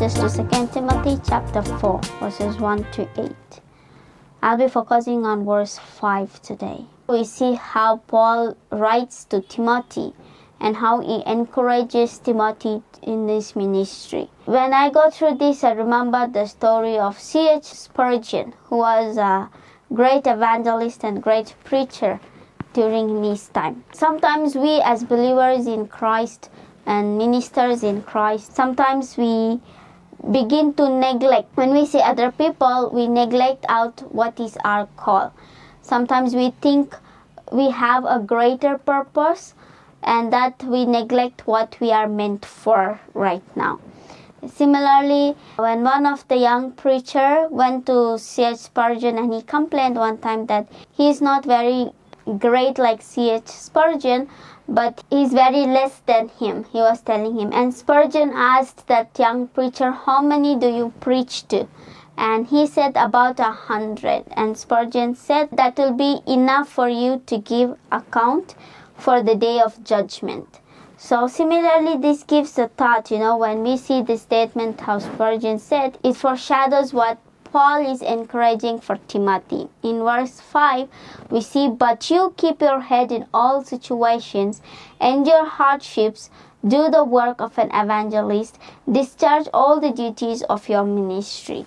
us to 2 Timothy chapter 4, verses 1 to 8. I'll be focusing on verse 5 today. We see how Paul writes to Timothy and how he encourages Timothy in this ministry. When I go through this, I remember the story of C.H. Spurgeon, who was a great evangelist and great preacher during his time. Sometimes we as believers in Christ and ministers in Christ, sometimes we begin to neglect. When we see other people, we neglect out what is our call. Sometimes we think we have a greater purpose and that we neglect what we are meant for right now. Similarly, when one of the young preacher went to C.H. Spurgeon and he complained one time that he is not very great like C.H. Spurgeon, but he's very less than him, he was telling him. And Spurgeon asked that young preacher, how many do you preach to? And he said about 100. And Spurgeon said that will be enough for you to give account for the day of judgment. So similarly, this gives a thought, when we see the statement how Spurgeon said, it foreshadows what Paul is encouraging for Timothy. In verse 5, we see, but you keep your head in all situations, endure hardships, do the work of an evangelist, discharge all the duties of your ministry.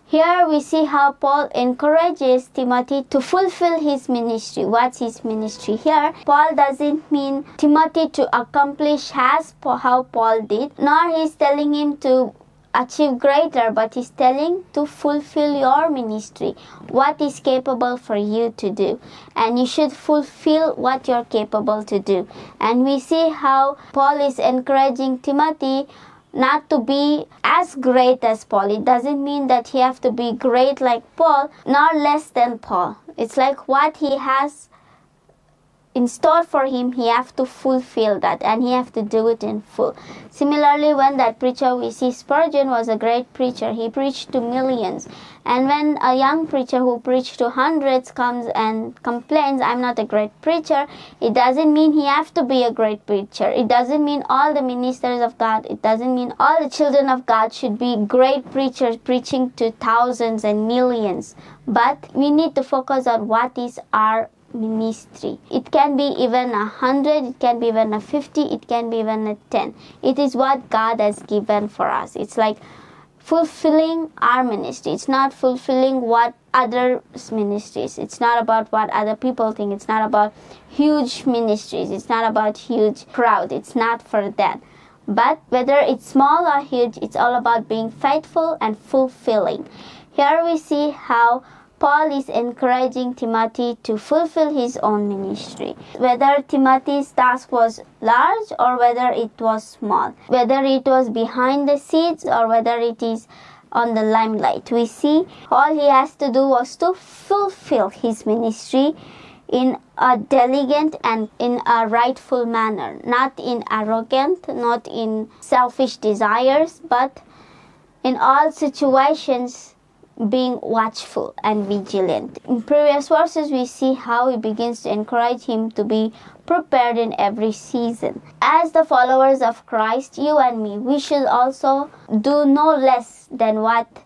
Here we see how Paul encourages Timothy to fulfill his ministry. What's his ministry here? Paul doesn't mean Timothy to accomplish as how Paul did, nor he's telling him to achieve greater, but he's telling to fulfill your ministry, what is capable for you to do, and you should fulfill what you're capable to do. And we see how Paul is encouraging Timothy not to be as great as Paul. It doesn't mean that he have to be great like Paul, nor less than Paul. It's like what he has in store for him, he have to fulfill that, and he have to do it in full. Similarly, when that preacher, we see Spurgeon was a great preacher. He preached to millions. And when a young preacher who preached to hundreds comes and complains, I'm not a great preacher, it doesn't mean he have to be a great preacher. It doesn't mean all the ministers of God, it doesn't mean all the children of God should be great preachers preaching to thousands and millions. But we need to focus on what is our ministry. It can be even 100, it can be even 50, it can be even 10. It is what God has given for us. It's like fulfilling our ministry. It's not fulfilling what others' ministries. It's not about what other people think. It's not about huge ministries. It's not about huge crowd. It's not for that. But whether it's small or huge, it's all about being faithful and fulfilling. Here we see how Paul is encouraging Timothy to fulfill his own ministry. Whether Timothy's task was large or whether it was small, whether it was behind the scenes or whether it is on the limelight, we see all he has to do was to fulfill his ministry in a diligent and in a rightful manner, not in arrogant, not in selfish desires, but in all situations being watchful and vigilant. In previous verses, we see how he begins to encourage him to be prepared in every season. As the followers of Christ, you and me, we should also do no less than what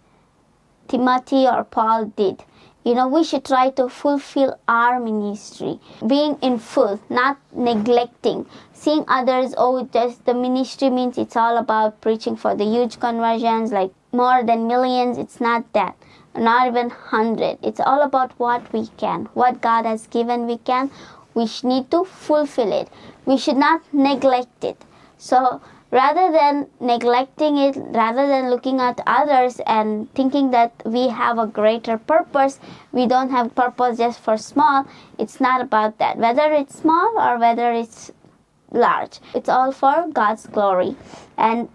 Timothy or Paul did. We should try to fulfill our ministry, being in full, not neglecting, seeing others, just the ministry means it's all about preaching for the huge conversions, like more than millions. It's not that, not even 100. It's all about what we can, what God has given we can. We need to fulfill it. We should not neglect it. So rather than neglecting it, rather than looking at others and thinking that we have a greater purpose, we don't have purpose just for small, it's not about that. Whether it's small or whether it's large, it's all for God's glory. And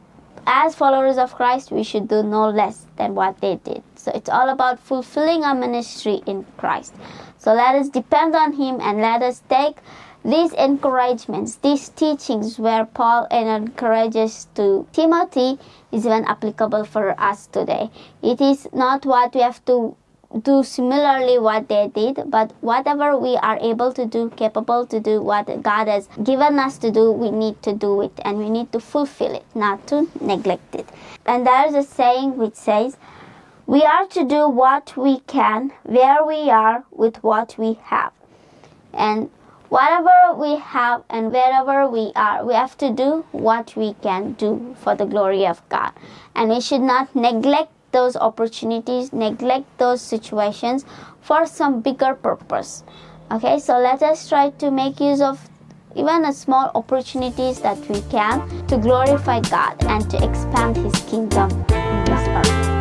as followers of Christ, we should do no less than what they did. So it's all about fulfilling our ministry in Christ. So let us depend on Him and let us take these encouragements, these teachings where Paul encourages to Timothy is even applicable for us today. It is not what we have to do similarly what they did, but whatever we are able to do, capable to do, what God has given us to do, we need to do it, and we need to fulfill it, not to neglect it. And there is a saying which says, we are to do what we can, where we are, with what we have. And whatever we have and wherever we are, we have to do what we can do for the glory of God. And we should not neglect those opportunities, neglect those situations for some bigger purpose. Okay, so let us try to make use of even a small opportunities that we can to glorify God and to expand His kingdom in this earth.